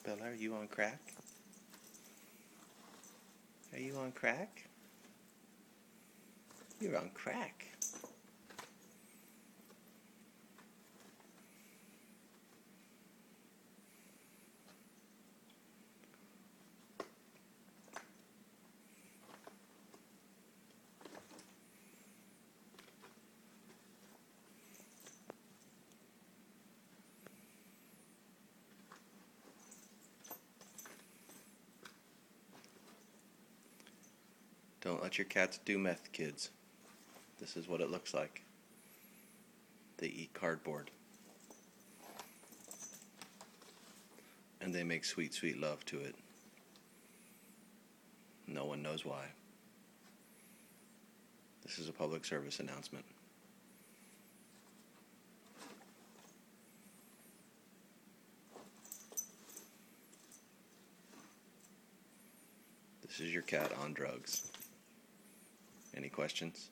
Bella, are you on crack? Are you on crack? You're on crack. Don't let your cats do meth, kids. This is what it looks like. They eat cardboard. And they make sweet, sweet love to it. No one knows why. This is a public service announcement. This is your cat on drugs. Any questions?